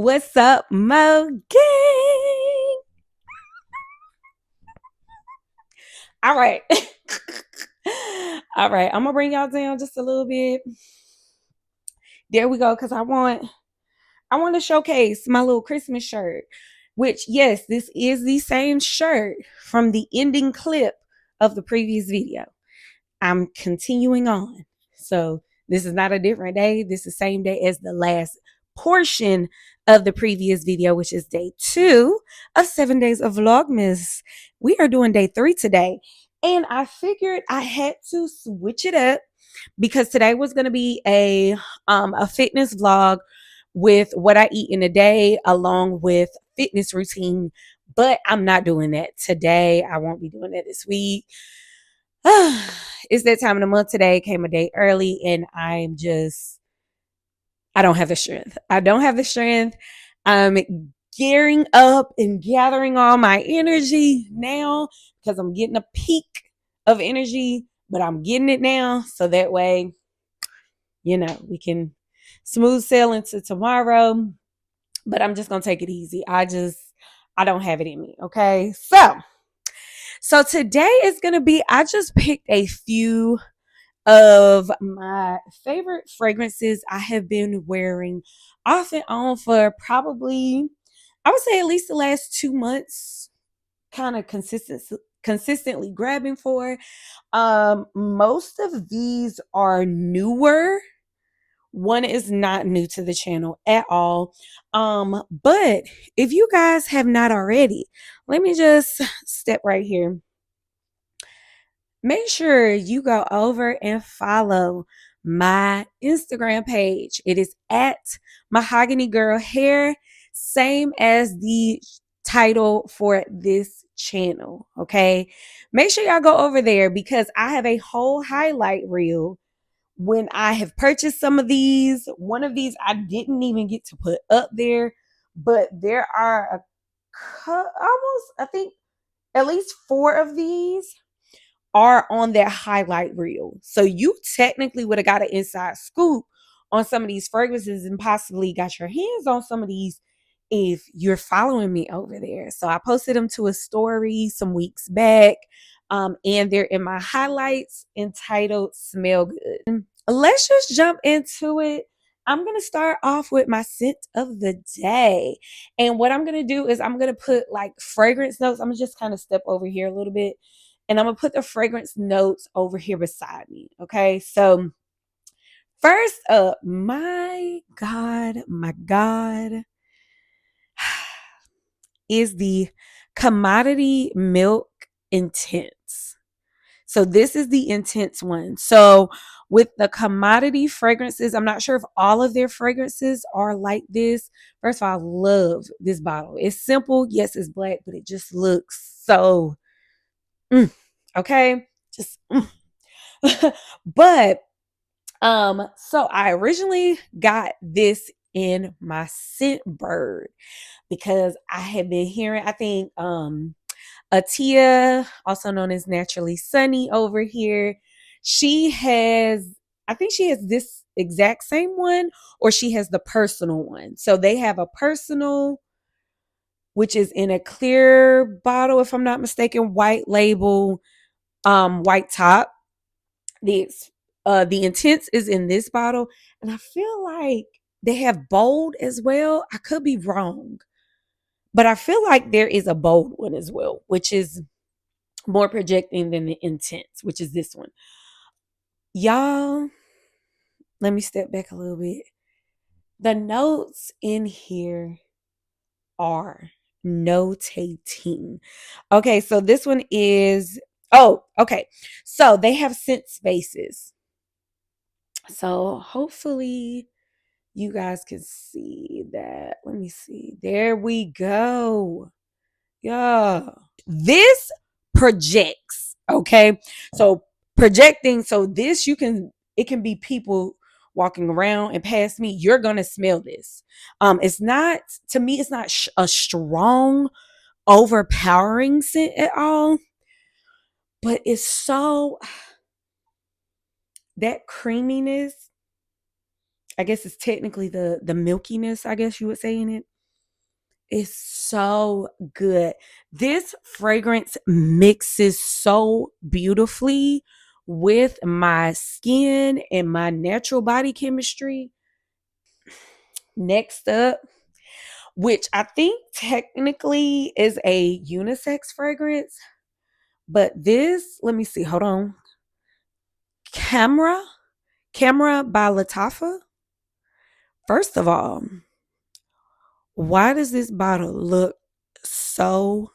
What's up, Mo Gang? All right. All right. I'm gonna bring y'all down just a little bit. There we go. Cause I want to showcase my little Christmas shirt. Which, yes, this is the same shirt from the ending clip of the previous video. I'm continuing on. So this is not a different day. This is the same day as the last portion of the previous video, which is day 2 of 7 days of Vlogmas. We are doing day 3 today. And I figured I had to switch it up because today was going to be a fitness vlog with what I eat in a day along with fitness routine, but I'm not doing that today. I won't be doing that this week. It's that time of the month. Today came a day early and I don't have the strength. I don't have the strength. I'm gearing up and gathering all my energy now because I'm getting a peak of energy, but I'm getting it now. So that way, we can smooth sail into tomorrow, but I'm just going to take it easy. I don't have it in me. Okay. So today is going to be, I just picked a few of my favorite fragrances I have been wearing off and on for probably, I would say at least the last 2 months, kind of consistently grabbing for. Most of these are newer. One is not new to the channel at all. But if you guys have not already, let me just step right here. Make sure you go over and follow my Instagram page. It is at Mahogany Girl Hair, same as the title for this channel. Okay. Make sure y'all go over there because I have a whole highlight reel when I have purchased some of these. One of these I didn't even get to put up there, but there are almost, I think, at least 4 of these are on their highlight reel. So you technically would have got an inside scoop on some of these fragrances and possibly got your hands on some of these if you're following me over there. So I posted them to a story some weeks back. And they're in my highlights entitled Smell Good. Let's just jump into it. I'm going to start off with my scent of the day. And what I'm going to do is I'm going to put like fragrance notes. I'm going to just kind of step over here a little bit and I'm going to put the fragrance notes over here beside me. Okay. So first up, my God, is the Commodity Milk Intense. So this is the intense one. So with the commodity fragrances, I'm not sure if all of their fragrances are like this. First of all, I love this bottle. It's simple. Yes, it's black, but it just looks so, okay. Just, but, so I originally got this in my scent bird because I had been hearing, I think, Atia, also known as Naturally Sunny over here, I think she has this exact same one, or she has the personal one. So they have a personal, which is in a clear bottle, if I'm not mistaken, white label, white top. The intense is in this bottle, and I feel like they have bold as well. I could be wrong, but I feel like there is a bold one as well, which is more projecting than the intense, which is this one. Y'all, let me step back a little bit. The notes in here are notating. Okay, so this one is, oh, okay. So they have scent spaces. So hopefully you guys can see that. Let me see. There we go. Yeah. This projects, okay? So projecting, so this it can be people walking around and past me. You're going to smell this. It's not, to me, it's not a strong, overpowering scent at all, but it's so, that creaminess, I guess it's technically the milkiness, I guess you would say, in it. is so good. This fragrance mixes so beautifully with my skin and my natural body chemistry. Next up, which I think technically is a unisex fragrance, but this, let me see, hold on. Camera by Lattafa. First of all, why does this bottle look so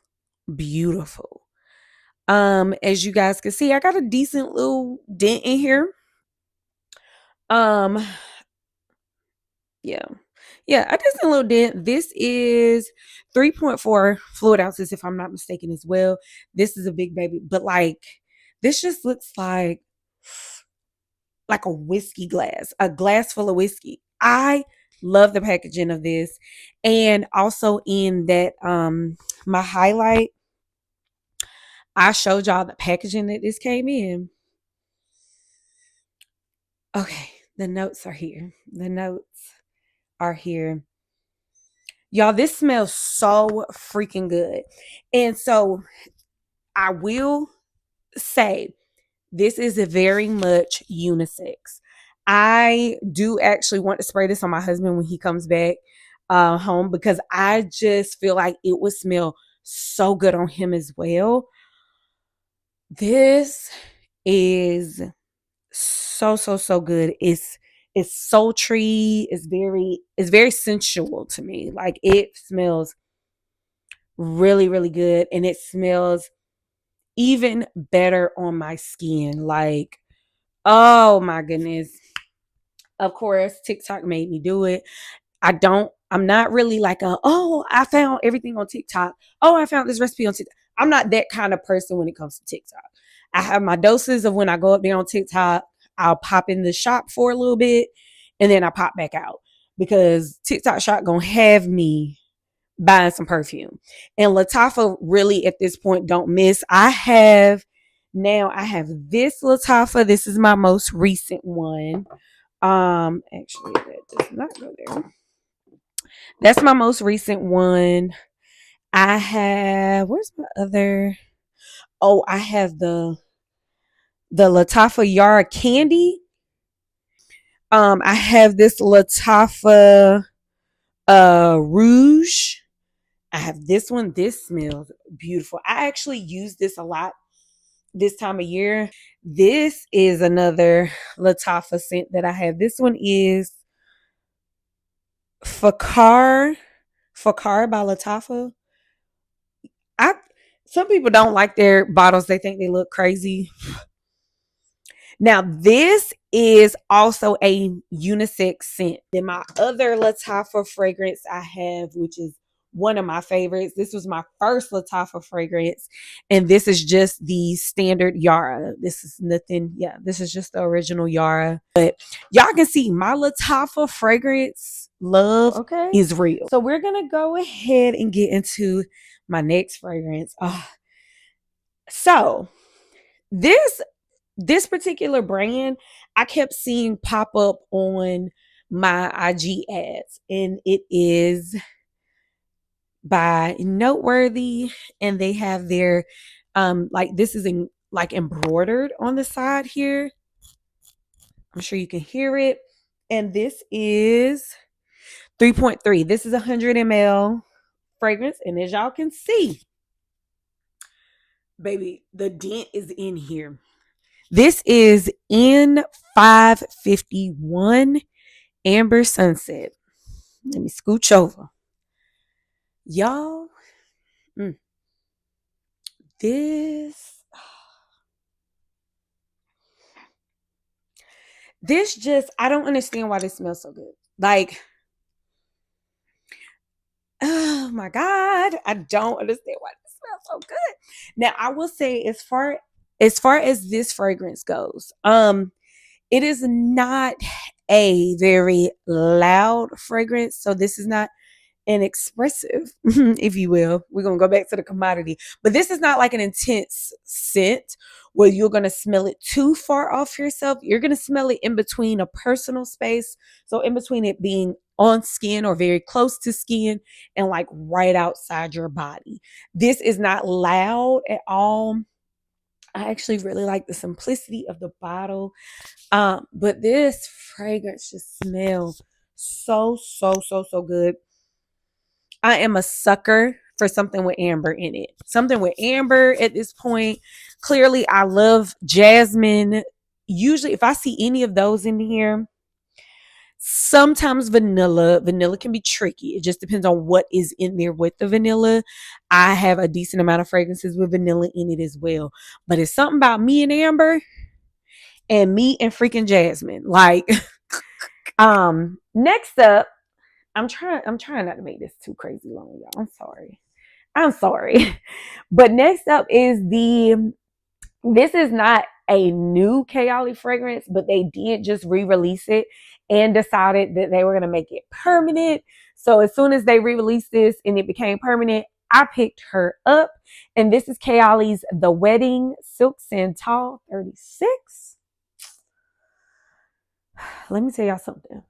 beautiful? As you guys can see, I got a decent little dent in here. Um, yeah. Yeah, a decent little dent. This is 3.4 fluid ounces, if I'm not mistaken, as well. This is a big baby, but like this just looks like a whiskey glass, a glass full of whiskey. I love the packaging of this. And also in that my highlight, I showed y'all the packaging that this came in. Okay, the notes are here. The notes are here. Y'all, this smells so freaking good. And so I will say this is a very much unisex. I do actually want to spray this on my husband when he comes back home because I just feel like it would smell so good on him as well. This is so good. It's sultry. It's very sensual to me. Like it smells really good, and it smells even better on my skin. Like, oh my goodness. Of course, TikTok made me do it. I'm not really like I found everything on TikTok. Oh, I found this recipe on TikTok. I'm not that kind of person when it comes to TikTok. I have my doses of when I go up there on TikTok, I'll pop in the shop for a little bit and then I pop back out because TikTok shop gonna have me buying some perfume. And Lattafa really at this point don't miss. I have this Lattafa. This is my most recent one. Actually that does not go there. That's my most recent one. I have where's my other? Oh, I have the Lattafa Yara Candy. I have this Lattafa Rouge. I have this one. This smells beautiful. I actually use this a lot this time of year. This is another Lattafa scent that I have. This one is Fakar by Lattafa. I Some people don't like their bottles. They think they look crazy. Now, this is also a unisex scent. Then my other Lattafa fragrance I have, which is one of my favorites. This was my first Lattafa fragrance, and this is just the standard Yara. This is nothing. Yeah, this is just the original Yara. But y'all can see my Lattafa fragrance love is real. So we're gonna go ahead and get into my next fragrance. So this particular brand I kept seeing pop up on my IG ads, and it is by Noteworthy, and they have their like this is like embroidered on the side here. I'm sure you can hear it. And this is 3.3. This is 100 ml fragrance, and as y'all can see, baby, the dent is in here. This is N551 Amber Sunset. Let me scooch over. Y'all, this just, I don't understand why this smells so good. Like, oh my God, I don't understand why this smells so good. Now, I will say as far as this fragrance goes, it is not a very loud fragrance. So this is not an expressive, if you will. We're going to go back to the commodity. But this is not like an intense scent where you're going to smell it too far off yourself. You're going to smell it in between a personal space. So in between it being on skin or very close to skin and like right outside your body. This is not loud at all. I actually really like the simplicity of the bottle. But this fragrance just smells so good. I am a sucker for something with amber in it. Something with amber at this point. Clearly, I love jasmine. Usually, if I see any of those in here, sometimes vanilla. Vanilla can be tricky. It just depends on what is in there with the vanilla. I have a decent amount of fragrances with vanilla in it as well. But it's something about me and amber and me and freaking jasmine. Like, next up, I'm trying not to make this too crazy long, y'all. I'm sorry. But next up is this is not a new Kayali fragrance, but they did just re-release it and decided that they were going to make it permanent. So as soon as they re-released this and it became permanent, I picked her up. And this is Kayali's The Wedding Silk Santal 36. Let me tell y'all something.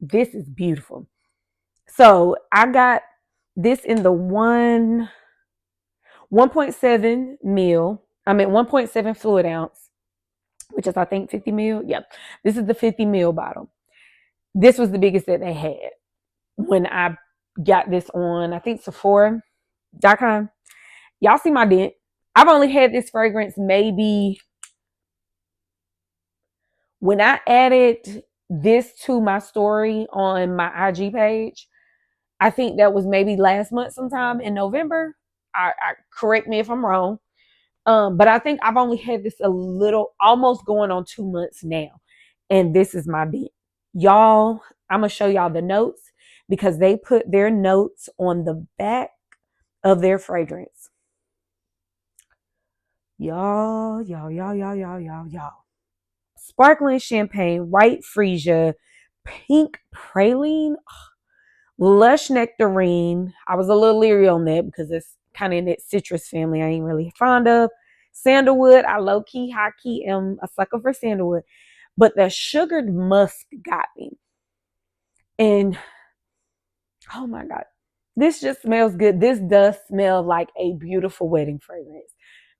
This is beautiful. So I got this in the 1.7 mil. I mean 1.7 fluid ounce, which is I think 50 mil. Yep. This is the 50 mil bottle. This was the biggest that they had when I got this on, I think Sephora.com. Y'all see my dent. I've only had this fragrance maybe when I added this to my story on my IG page. I think that was maybe last month sometime in November. I correct me if I'm wrong. But I think I've only had this a little, almost going on 2 months now. And this is my dent. Y'all, I'm going to show y'all the notes because they put their notes on the back of their fragrance. Y'all. Sparkling champagne, white freesia, pink praline, lush nectarine. I was a little leery on that because it's kind of in that citrus family I ain't really fond of. Sandalwood, I low-key, high-key am a sucker for sandalwood. But the sugared musk got me. And, oh my God, this just smells good. This does smell like a beautiful wedding fragrance.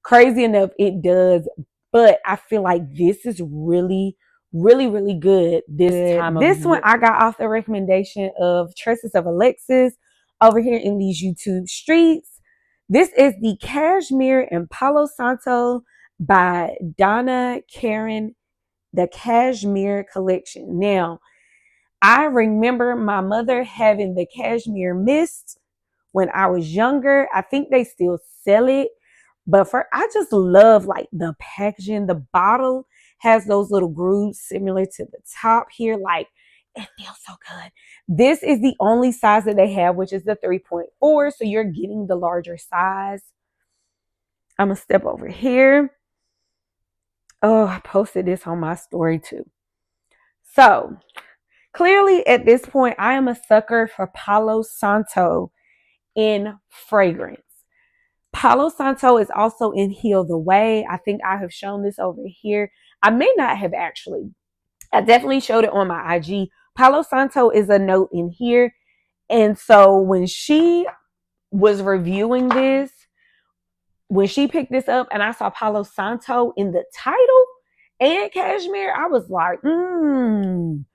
Crazy enough, it does. But I feel like this is really good this time of year. This one I got off the recommendation of Traces of Alexis over here in these YouTube streets. This is the Cashmere and Palo Santo by Donna Karen, the Cashmere collection. Now, I remember my mother having the Cashmere Mist when I was younger. I think they still sell it. But I just love like the packaging. The bottle has those little grooves similar to the top here. Like, it feels so good. This is the only size that they have, which is the 3.4. So you're getting the larger size. I'm going to step over here. Oh, I posted this on my story too. So clearly at this point, I am a sucker for Palo Santo in fragrance. Palo Santo is also in Heal the Way. I think I have shown this over here. I may not have actually. I definitely showed it on my IG. Palo Santo is a note in here. And so when she was reviewing this, when she picked this up and I saw Palo Santo in the title and Cashmere, I was like, And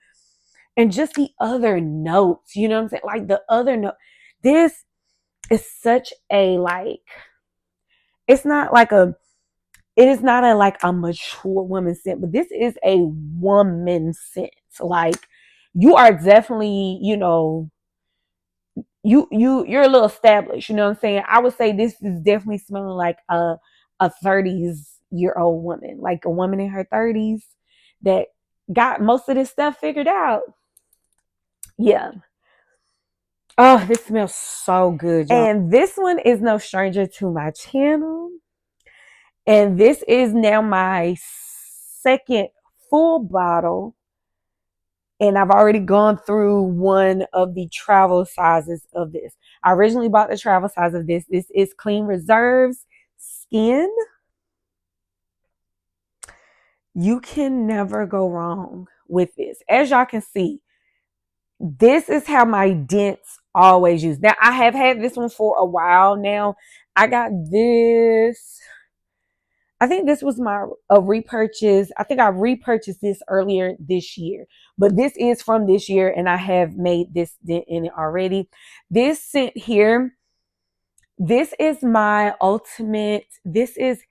just the other notes, you know what I'm saying? Like the other note. This is such a like, it is not a mature woman scent, but this is a woman scent. Like you are definitely, you're a little established, you know what I'm saying? I would say this is definitely smelling like a 30-year-old woman, like a woman in her 30s that got most of this stuff figured out. Yeah. Oh, this smells so good, y'all. And this one is no stranger to my channel. And this is now my second full bottle. And I've already gone through one of the travel sizes of this. I originally bought the travel size of this. This is Clean Reserves Skin. You can never go wrong with this. As y'all can see, this is how my dents always use. Now, I have had this one for a while now. I got this. I think this was my repurchase. I think I repurchased this earlier this year, but this is from this year, and I have made this dent in it already. This scent here, this is my ultimate. This is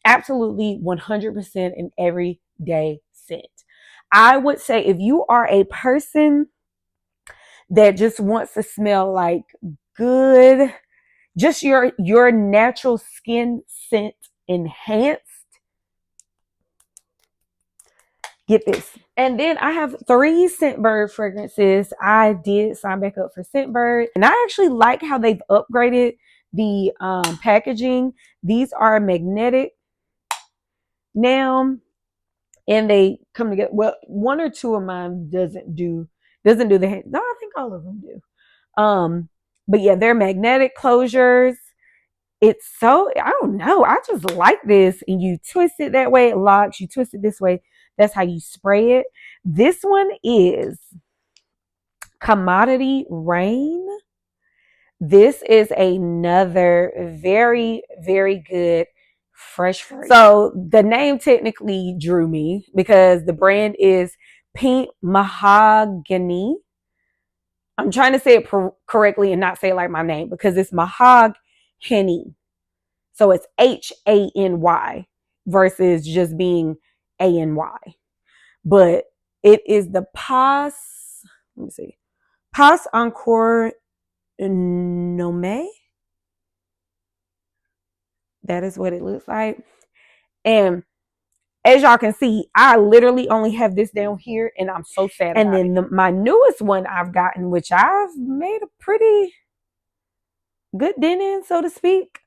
absolutely 100% an everyday scent. I would say if you are a person that just wants to smell like good, just your natural skin scent enhanced, get this. And then I have 3 Scentbird fragrances. I did sign back up for Scentbird, and I actually like how they've upgraded the packaging. These are magnetic now, and they come together. Well, 1 or 2 of mine doesn't do the hand. No, I think all of them do. But yeah, they're magnetic closures. It's so, I don't know, I just like this. And you twist it that way, it locks. You twist it this way, that's how you spray it. This one is Commodity Rain. This is another very, very good fresh fragrance. So the name technically drew me because the brand is Pink Mahogany. I'm trying to say it correctly and not say it like my name because it's Mahogany. So it's Hany versus just being Any. But it is the Pas, let me see, Pas Encore Nomme. That is what it looks like. And as y'all can see, I literally only have this down here, and I'm so sad. And then my newest one I've gotten, which I've made a pretty good dent in, so to speak,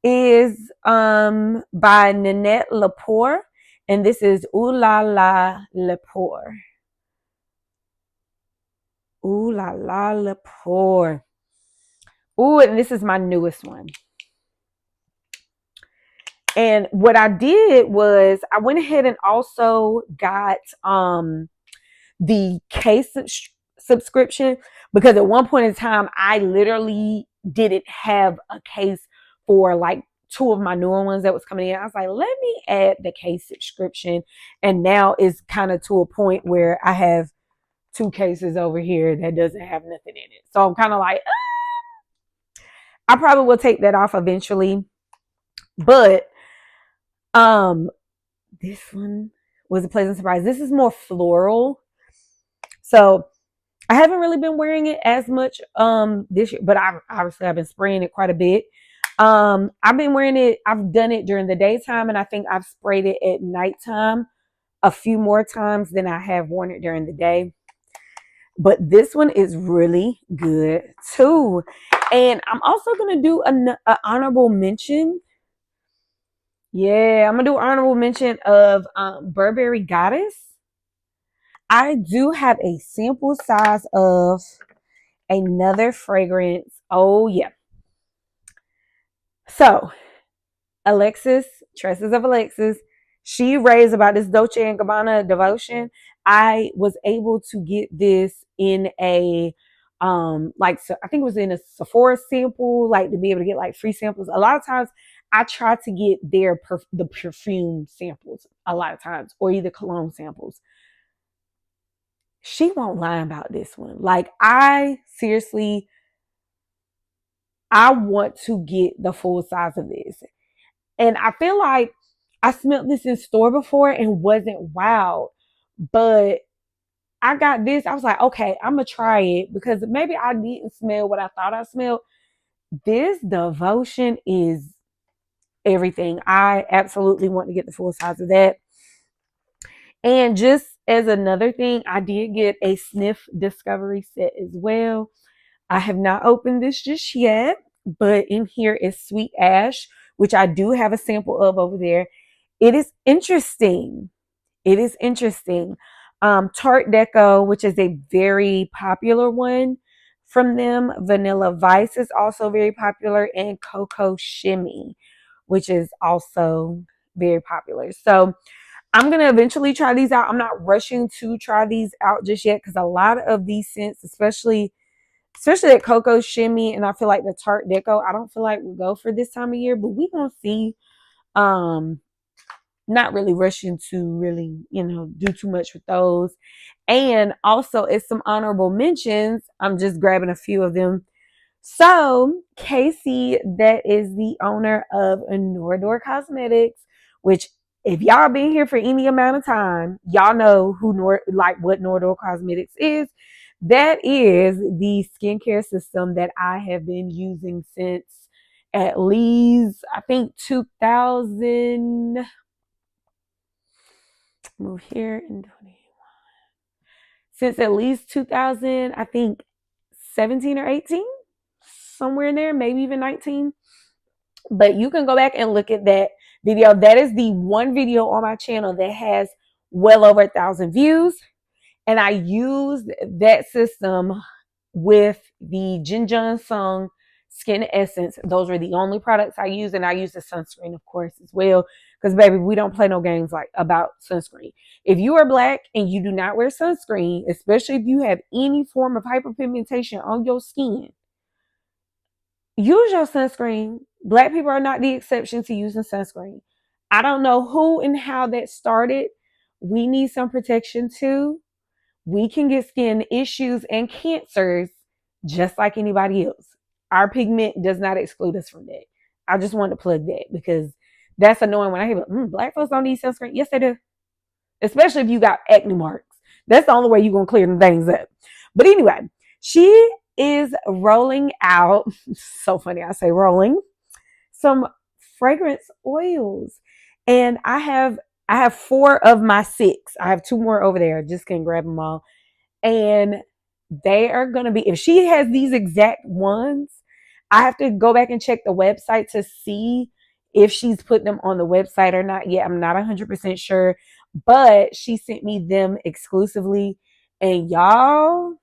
is by Nanette Lepore, and this is Ooh La La Lepore. Ooh La La Lepore. Ooh, and this is my newest one. And what I did was I went ahead and also got the case subscription, because at one point in time I literally didn't have a case for like 2 of my newer ones that was coming in. I was like, let me add the case subscription, and now it's kind of to a point where I have 2 cases over here that doesn't have nothing in it. So I'm kind of like, I probably will take that off eventually. But this one was a pleasant surprise. This is more floral. So I haven't really been wearing it as much this year, but I've been spraying it quite a bit. I've been wearing it, I've done it during the daytime, and I think I've sprayed it at nighttime a few more times than I have worn it during the day. But this one is really good too. And I'm also going to do an honorable mention. Yeah, I'm going to do an honorable mention of Burberry Goddess. I do have a sample size of another fragrance. Oh, yeah. So, Alexis, Tresses of Alexis, she raves about this Dolce & Gabbana Devotion. I was able to get this in a, I think it was in a Sephora sample, like to be able to get like free samples. A lot of times I try to get the perfume samples a lot of times, or either cologne samples. She won't lie about this one. Like, I want to get the full size of this. And I feel like I smelled this in store before and wasn't wowed. But I got this. I was like, okay, I'm going to try it, because maybe I didn't smell what I thought I smelled. This Devotion is everything. I absolutely want to get the full size of that. And just as another thing, I did get a Sniff Discovery set as well. I have not opened this just yet, but in here is Sweet Ash, which I do have a sample of over there. It is interesting. It is interesting. Tarte Deco, which is a very popular one from them. Vanilla Vice is also very popular, and Cocoa Shimmy, which is also very popular. So I'm going to eventually try these out. I'm not rushing to try these out just yet because a lot of these scents, especially that cocoa shimmy, and I feel like the tart deco, I don't feel like we'll go for this time of year, but we gonna see. Not really rushing to really, do too much with those. And also, it's some honorable mentions. I'm just grabbing a few of them. So, Casey, that is the owner of Norador Cosmetics, which, if y'all been here for any amount of time, y'all know what Norador Cosmetics is. That is the skincare system that I have been using since at least, I think, 2000. Move here in 20. Since at least 2000, I think 17 or 18, somewhere in there, maybe even 19. But you can go back and look at that video. That is the one video on my channel that has well over 1,000 views. And I used that system with the Jin Jun Sung Skin Essence. Those were the only products I used. And I used the sunscreen, of course, as well. Because, baby, we don't play no games like about sunscreen. If you are black and you do not wear sunscreen, especially if you have any form of hyperpigmentation on your skin, use your sunscreen. Black people are not the exception to using sunscreen. I don't know who and how that started. We need some protection too. We can get skin issues and cancers just like anybody else. Our pigment does not exclude us from that. I just wanted to plug that because that's annoying when I hear, black folks don't need sunscreen. Yes, they do. Especially if you got acne marks. That's the only way you're going to clear them things up. But anyway, she is rolling out, so funny I say rolling, some fragrance oils. And I have 4 of my 6. I have 2 more over there. Just can't grab them all. And they are going to be, if she has these exact ones, I have to go back and check the website to see if she's put them on the website or not yet. I'm not 100% sure, but she sent me them exclusively. And y'all,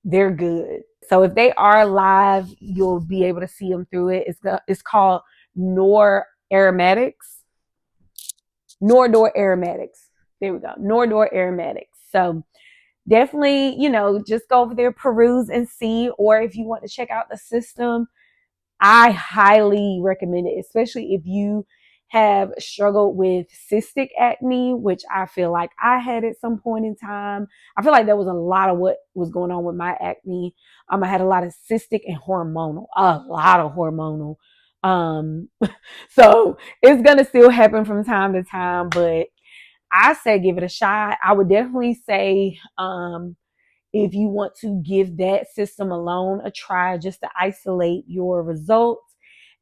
they're good. So if they are live, you'll be able to see them through it. It's called Nor Aromatics. Norador Aromatics. There we go. Norador Aromatics. So definitely, just go over there, peruse and see. Or if you want to check out the system, I highly recommend it, especially if you have struggled with cystic acne, which I feel like I had at some point in time. I feel like there was a lot of what was going on with my acne. I had a lot of cystic and hormonal, a lot of hormonal. So it's gonna still happen from time to time, but I say give it a shot. I would definitely say if you want to give that system alone a try just to isolate your results.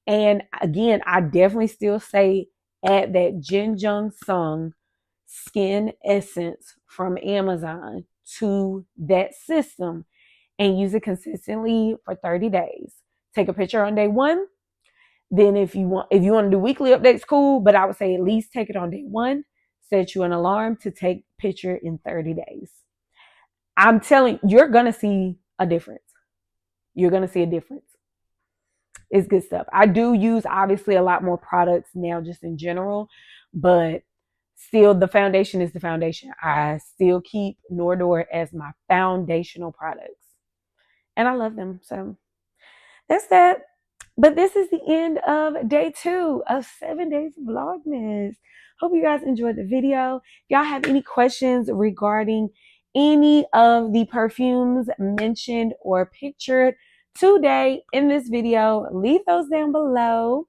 And again, I definitely still say add that Jin Jung Sung Skin Essence from Amazon to that system and use it consistently for 30 days. Take a picture on day 1. Then if you want to do weekly updates, cool. But I would say at least take it on day 1. Set you an alarm to take picture in 30 days. I'm telling you, you're going to see a difference. You're going to see a difference. It's good stuff. I do use obviously a lot more products now just in general, but still the foundation is the foundation. I still keep Norador as my foundational products. And I love them. So that's that. But this is the end of day 2 of 7 days of Vlogmas. Hope you guys enjoyed the video. If y'all have any questions regarding any of the perfumes mentioned or pictured today in this video, leave those down below.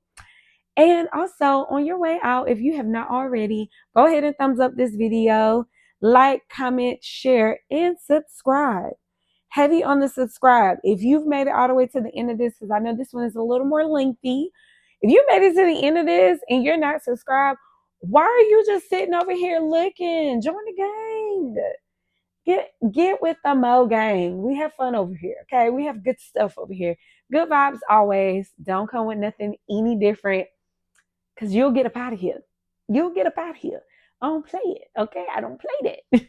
And also on your way out, if you have not already, go ahead and thumbs up this video, like, comment, share, and subscribe. Heavy on the subscribe. If you've made it all the way to the end of this, because I know this one is a little more lengthy. If you made it to the end of this and you're not subscribed, why are you just sitting over here looking? Join the gang. Get with the Mo gang. We have fun over here. Okay. We have good stuff over here. Good vibes always. Don't come with nothing any different. Because you'll get up out of here. You'll get up out of here. I don't play it. Okay. I don't play that.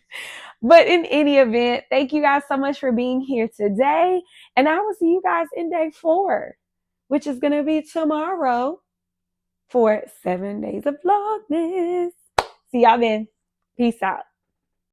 But in any event, thank you guys so much for being here today. And I will see you guys in day 4, which is going to be tomorrow for 7 days of Vlogmas. See y'all then. Peace out.